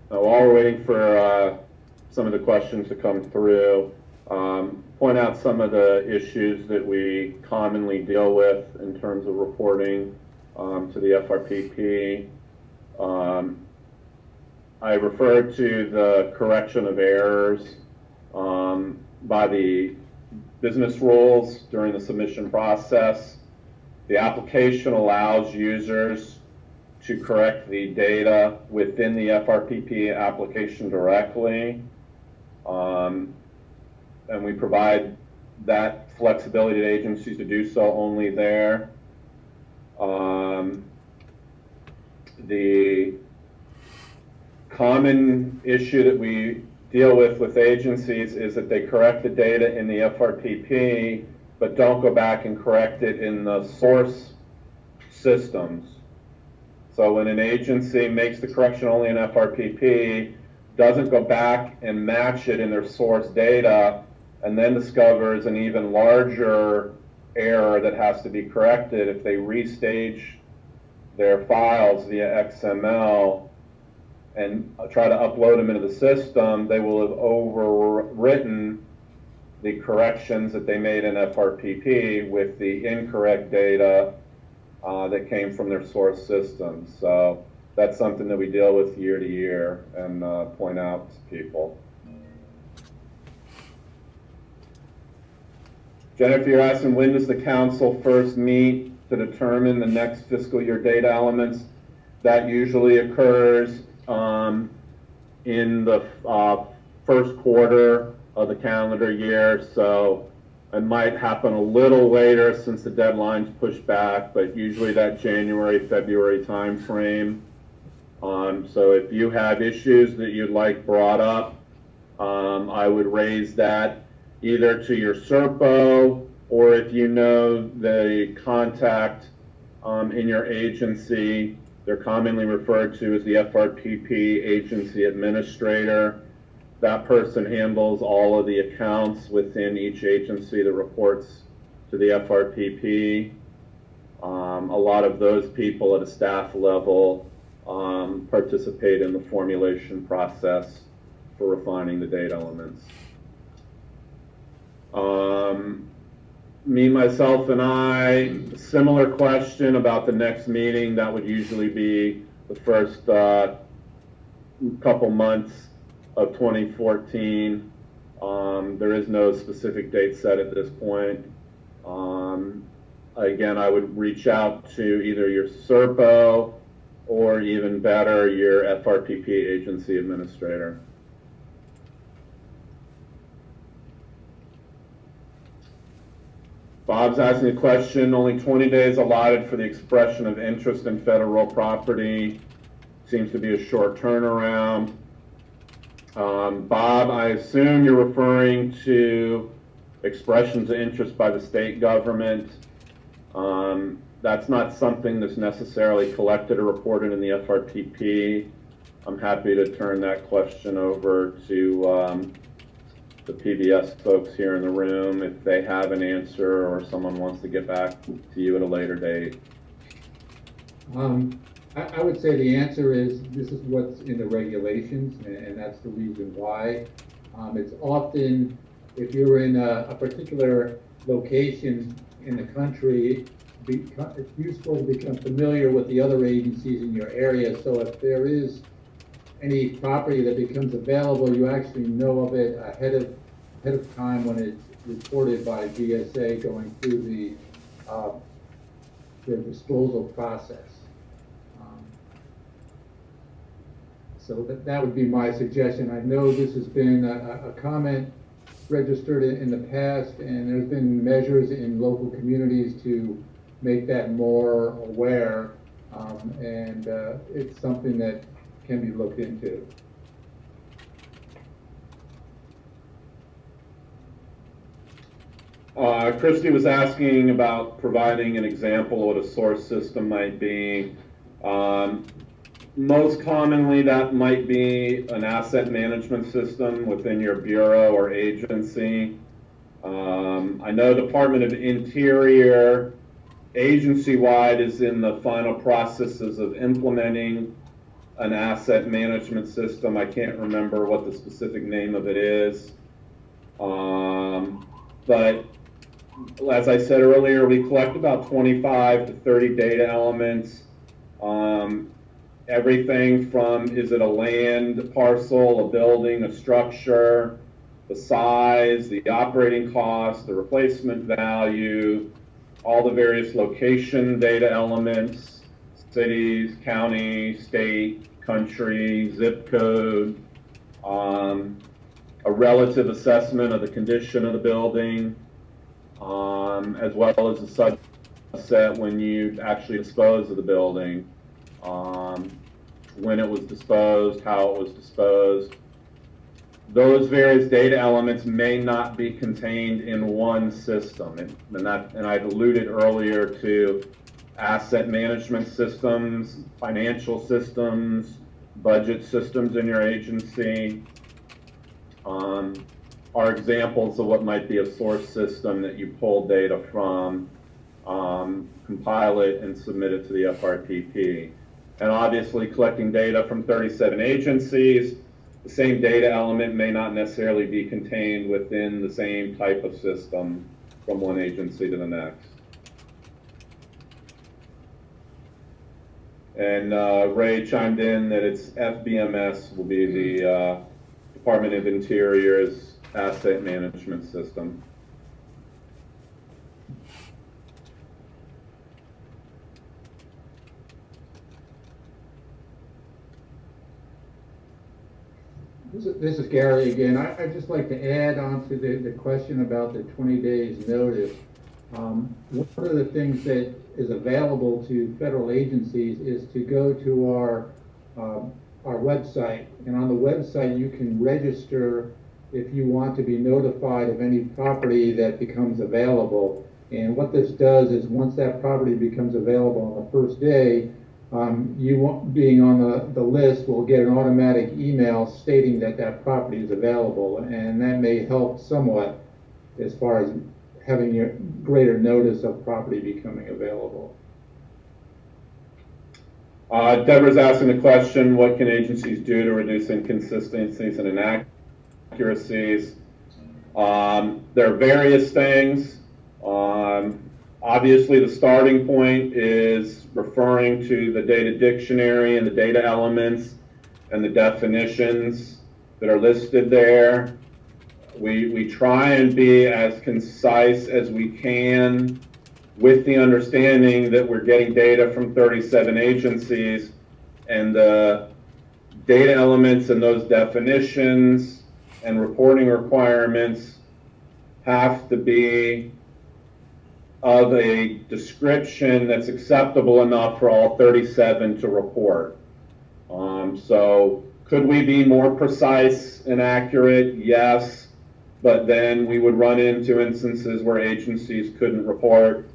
while we're waiting for some of the questions to come through, point out some of the issues that we commonly deal with in terms of reporting to the FRPP. I referred to the correction of errors by the business rules during the submission process. The application allows users to correct the data within the FRPP application directly. And we provide that flexibility to agencies to do so only there. The common issue that we deal with agencies is that they correct the data in the FRPP, but don't go back and correct it in the source systems. So when an agency makes the correction only in FRPP, doesn't go back and match it in their source data, and then discovers an even larger error that has to be corrected if they restage their files via XML and try to upload them into the system, they will have overwritten the corrections that they made in FRPP with the incorrect data that came from their source system. So that's something that we deal with year to year and point out to people. Jennifer, you're asking, when does the council first meet to determine the next fiscal year data elements? That usually occurs in the first quarter of the calendar year, so it might happen a little later since the deadline's pushed back, but usually that January, February time frame. So if you have issues that you'd like brought up, I would raise that either to your SERPO, or if you know the contact in your agency, they're commonly referred to as the FRPP agency administrator. That person handles all of the accounts within each agency that reports to the FRPP. A lot of those people at a staff level participate in the formulation process for refining the data elements. Me, myself, and I, similar question about the next meeting. That would usually be the first couple months of 2014. There is no specific date set at this point. Again, I would reach out to either your SERPO or even better, your FRPP agency administrator. Bob's asking a question, only 20 days allotted for the expression of interest in federal property. Seems to be a short turnaround. Bob, I assume you're referring to expressions of interest by the state government. That's not something that's necessarily collected or reported in the FRPP. I'm happy to turn that question over to the PBS folks here in the room if they have an answer or someone wants to get back to you at a later date. I would say the answer is this is what's in the regulations, and that's the reason why. It's often, if you're in a particular location in the country, it's useful to become familiar with the other agencies in your area. So if there is any property that becomes available, you actually know of it ahead of time when it's reported by GSA going through the disposal process. So that would be my suggestion. I know this has been a comment registered in the past, and there's been measures in local communities to make that more aware, and it's something that can be looked into. Christy was asking about providing an example of what a source system might be. Most commonly, that might be an asset management system within your bureau or agency. I know Department of Interior agency-wide is in the final processes of implementing an asset management system. I can't remember what the specific name of it is. But as I said earlier, we collect about 25 to 30 data elements. Everything from, is it a land parcel, a building, a structure, the size, the operating cost, the replacement value, all the various location data elements, cities, county, state, country, zip code, a relative assessment of the condition of the building, as well as a subset when you actually dispose of the building, when it was disposed, how it was disposed. Those various data elements may not be contained in one system, and I've alluded earlier to asset management systems, financial systems, budget systems in your agency, are examples of what might be a source system that you pull data from, compile it, and submit it to the FRPP. And obviously, collecting data from 37 agencies, the same data element may not necessarily be contained within the same type of system from one agency to the next. And Ray chimed in that it's FBMS will be the Department of Interior's asset management system. This is Gary again. I'd just like to add on to the question about the 20 days notice. One of the things that is available to federal agencies is to go to our website, and on the website you can register if you want to be notified of any property that becomes available. And what this does is once that property becomes available on the first day, you being on the list will get an automatic email stating that that property is available, and that may help somewhat as far as having your greater notice of property becoming available. Deborah's asking the question, what can agencies do to reduce inconsistencies and inaccuracies? There are various things. Obviously, the starting point is referring to the data dictionary and the data elements and the definitions that are listed there. We try and be as concise as we can with the understanding that we're getting data from 37 agencies, and the data elements and those definitions and reporting requirements have to be of a description that's acceptable enough for all 37 to report. So could we be more precise and accurate? Yes, but then we would run into instances where agencies couldn't report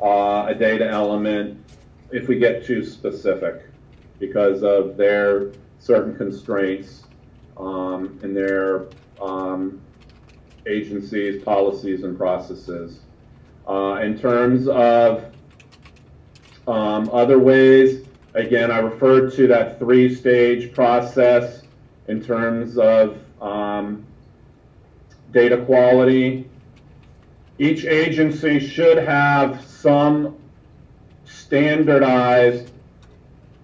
a data element if we get too specific because of their certain constraints in their agencies, policies, and processes. In terms of other ways, again, I referred to that 3-stage process in terms of data quality. Each agency should have some standardized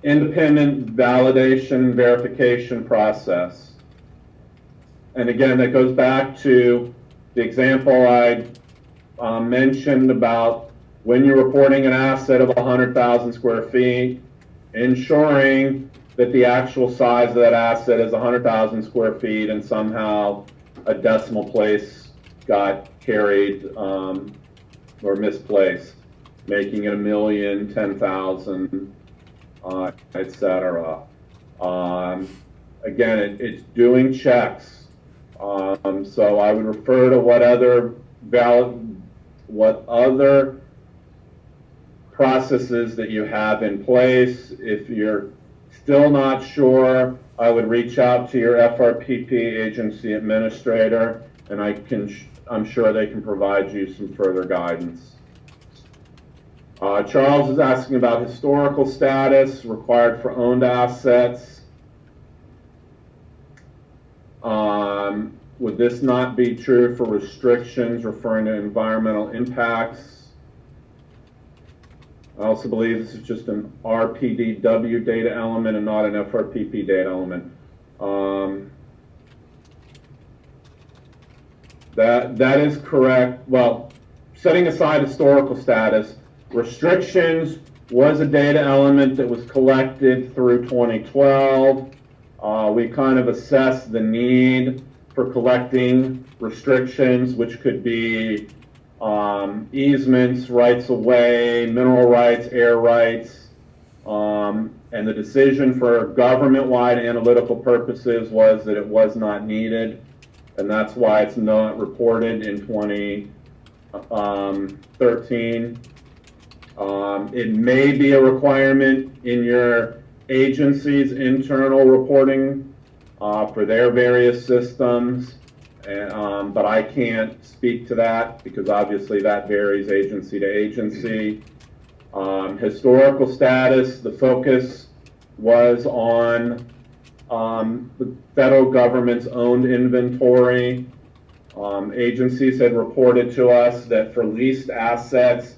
independent validation verification process. And again, that goes back to the example I mentioned about when you're reporting an asset of 100,000 square feet, ensuring that the actual size of that asset is 100,000 square feet and somehow a decimal place got carried or misplaced, making it 1,000,000, 10,000, etc. Again, it's doing checks. So I would refer to what other processes that you have in place. If you're still not sure, I would reach out to your FRPP agency administrator, and I'm sure they can provide you some further guidance. Charles is asking about historical status required for owned assets. Would this not be true for restrictions referring to environmental impacts? I also believe this is just an RPDW data element and not an FRPP data element. That is correct. Well, setting aside historical status, restrictions was a data element that was collected through 2012. We kind of assessed the need for collecting restrictions, which could be easements, rights of way, mineral rights, air rights, and the decision for government-wide analytical purposes was that it was not needed, and that's why it's not reported in 2013. It may be a requirement in your agency's internal reporting for their various systems, but I can't speak to that because obviously that varies agency to agency. Historical status, the focus was on the federal government's owned inventory. Agencies had reported to us that for leased assets,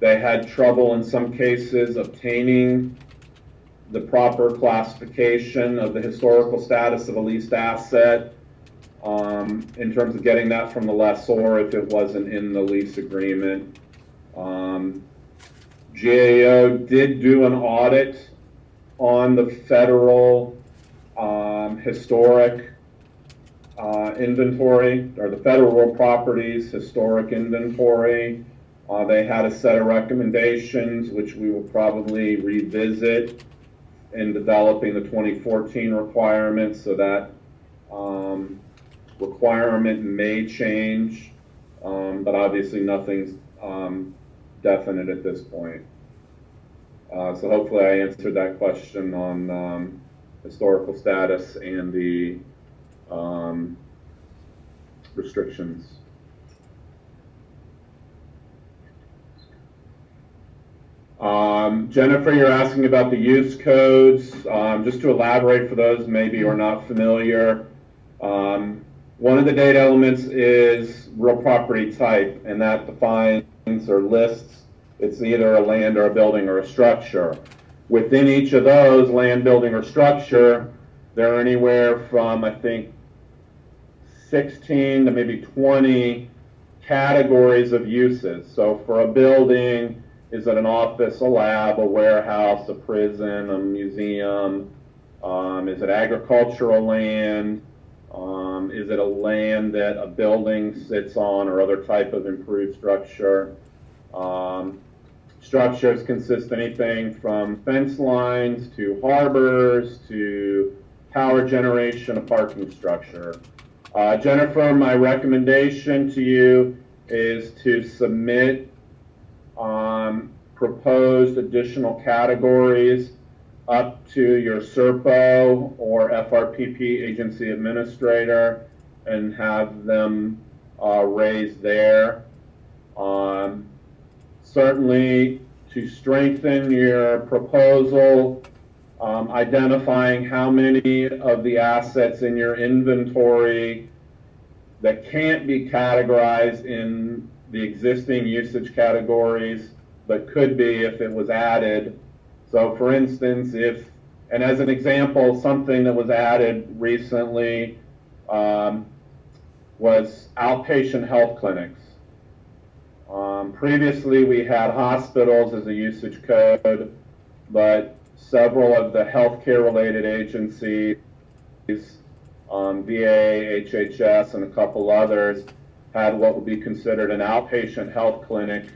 they had trouble in some cases obtaining the proper classification of the historical status of a leased asset in terms of getting that from the lessor if it wasn't in the lease agreement. GAO did do an audit on the federal historic inventory, or the federal properties historic inventory. They had a set of recommendations which we will probably revisit in developing the 2014 requirements, so that requirement may change, but obviously nothing's definite at this point. So hopefully I answered that question on historical status and the restrictions. Jennifer, you're asking about the use codes. Just to elaborate for those maybe who are not familiar, one of the data elements is real property type, and that defines or lists it's either a land or a building or a structure. Within each of those, land, building, or structure, there are anywhere from, I think, 16 to maybe 20 categories of uses. So for a building, is it an office, a lab, a warehouse, a prison, a museum? Is it agricultural land? Is it a land that a building sits on or other type of improved structure? Structures consist of anything from fence lines to harbors to power generation, a parking structure. Jennifer, my recommendation to you is to submit proposed additional categories up to your SERPO or FRPP agency administrator and have them raised there. Certainly, to strengthen your proposal, identifying how many of the assets in your inventory that can't be categorized in the existing usage categories, but could be if it was added. So for instance, and as an example, something that was added recently was outpatient health clinics. Previously, we had hospitals as a usage code, but several of the healthcare-related agencies, VA, HHS, and a couple others, had what would be considered an outpatient health clinic,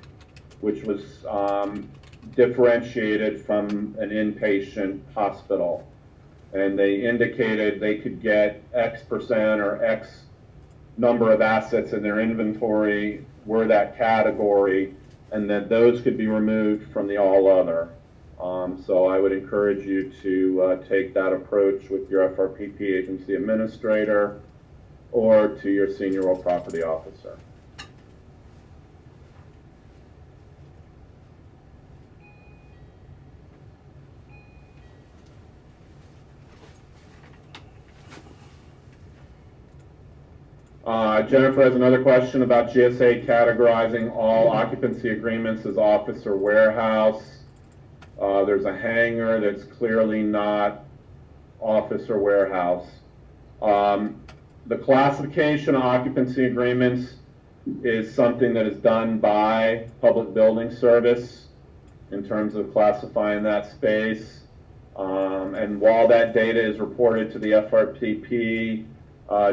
which was differentiated from an inpatient hospital. And they indicated they could get X percent or X number of assets in their inventory were that category, and that those could be removed from the all other. So I would encourage you to take that approach with your FRPP agency administrator or to your senior real property officer. Jennifer has another question about GSA categorizing all occupancy agreements as office or warehouse. There's a hangar that's clearly not office or warehouse. The classification of occupancy agreements is something that is done by Public Building Service in terms of classifying that space. And while that data is reported to the FRPP,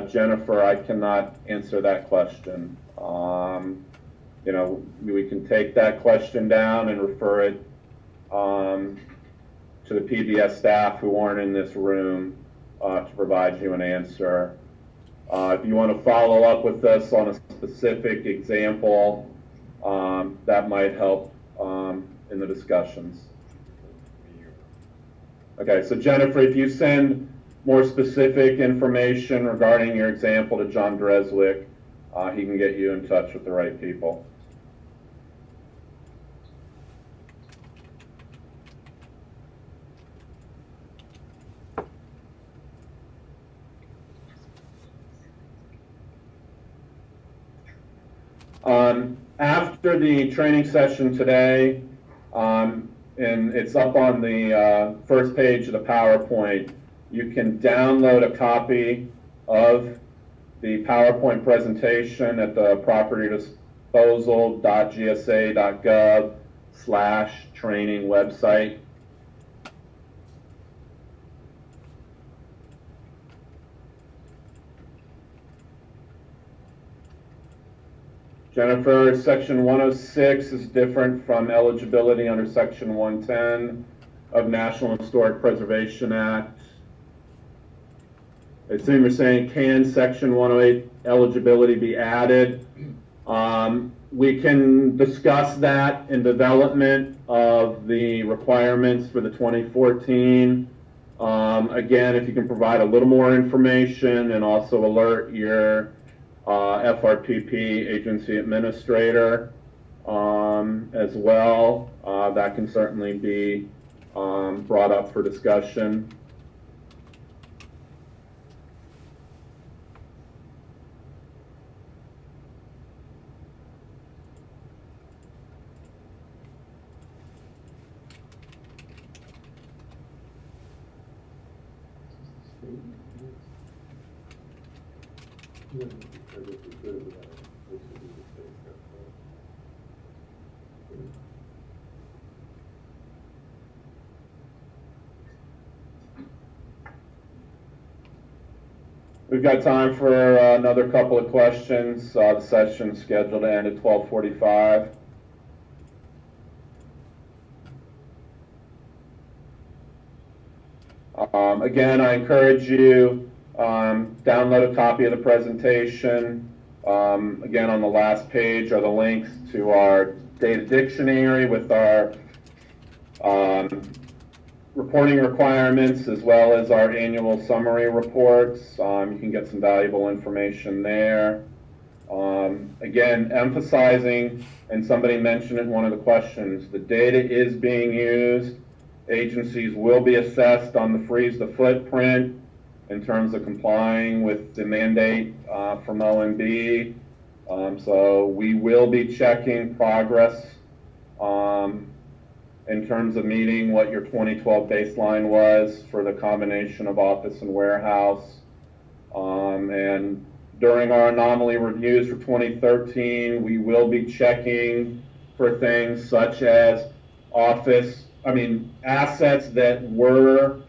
Jennifer, I cannot answer that question. You know, we can take that question down and refer it to the PBS staff who aren't in this room to provide you an answer. If you want to follow up with us on a specific example, that might help in the discussions. Okay, so Jennifer, if you send more specific information regarding your example to John Dreswick, he can get you in touch with the right people. After the training session today, and it's up on the first page of the PowerPoint, you can download a copy of the PowerPoint presentation at the propertydisposal.gsa.gov/training website. Jennifer, Section 106 is different from eligibility under Section 110 of National Historic Preservation Act. I assume you're saying, can Section 108 eligibility be added? We can discuss that in development of the requirements for the 2014. Again, if you can provide a little more information and also alert your FRPP agency administrator as well, that can certainly be brought up for discussion. We've got time for another couple of questions. The session's scheduled to end at 12:45. Again, I encourage you, download a copy of the presentation. Again, on the last page are the links to our data dictionary with our reporting requirements, as well as our annual summary reports. You can get some valuable information there. Again, emphasizing, and somebody mentioned it in one of the questions, the data is being used. Agencies will be assessed on the freeze the footprint in terms of complying with the mandate from OMB. So we will be checking progress in terms of meeting what your 2012 baseline was for the combination of office and warehouse. And during our anomaly reviews for 2013, we will be checking for things such as assets that were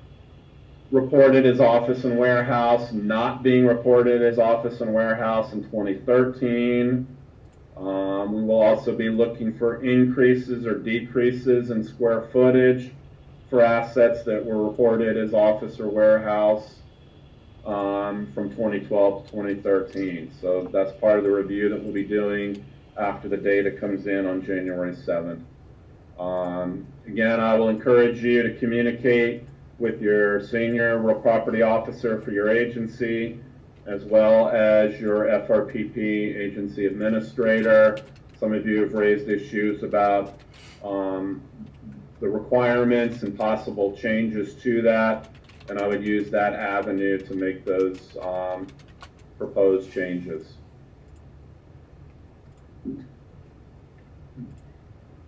reported as office and warehouse not being reported as office and warehouse in 2013. We will also be looking for increases or decreases in square footage for assets that were reported as office or warehouse from 2012 to 2013. So that's part of the review that we'll be doing after the data comes in on January 7th. Again, I will encourage you to communicate with your senior real property officer for your agency, as well as your FRPP agency administrator. Some of you have raised issues about the requirements and possible changes to that, and I would use that avenue to make those proposed changes.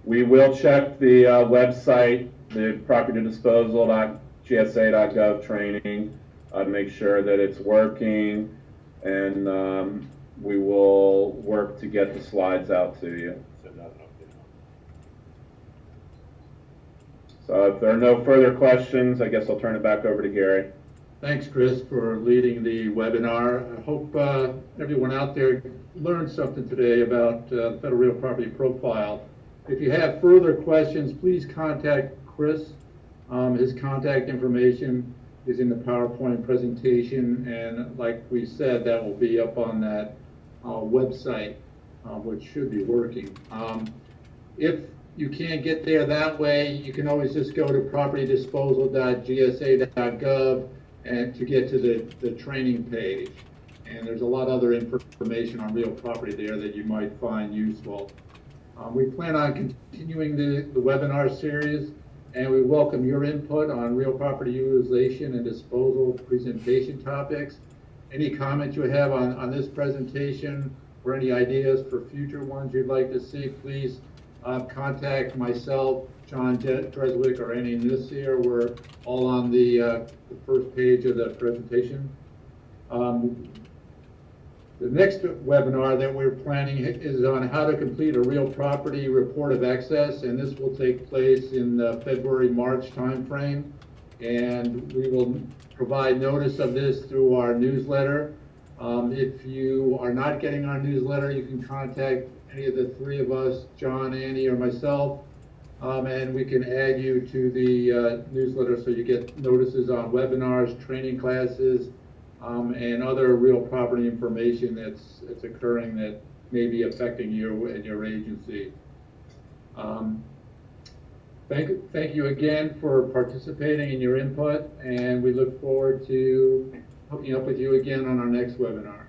We will check the website, the propertydisposal.gsa.gov training, to make sure that it's working, and we will work to get the slides out to you. So if there are no further questions, I guess I'll turn it back over to Gary. Thanks, Chris, for leading the webinar. I hope everyone out there learned something today about the Federal Real Property Profile. If you have further questions, please contact Chris. His contact information is in the PowerPoint presentation, and like we said, that will be up on that website, which should be working. If you can't get there that way, you can always just go to propertydisposal.gsa.gov and to get to the training page. And there's a lot of other information on real property there that you might find useful. We plan on continuing the webinar series, and we welcome your input on real property utilization and disposal presentation topics. Any comments you have on this presentation or any ideas for future ones you'd like to see, please contact myself, John Dreswick, or Annie Nussier. We're all on the first page of the presentation. The next webinar that we're planning is on how to complete a real property report of excess, and this will take place in the February-March timeframe. And we will provide notice of this through our newsletter. If you are not getting our newsletter, you can contact any of the three of us, John, Annie, or myself, and we can add you to the newsletter so you get notices on webinars, training classes, and other real property information that's occurring that may be affecting you and your agency. Thank you again for participating in your input, and we look forward to hooking up with you again on our next webinar.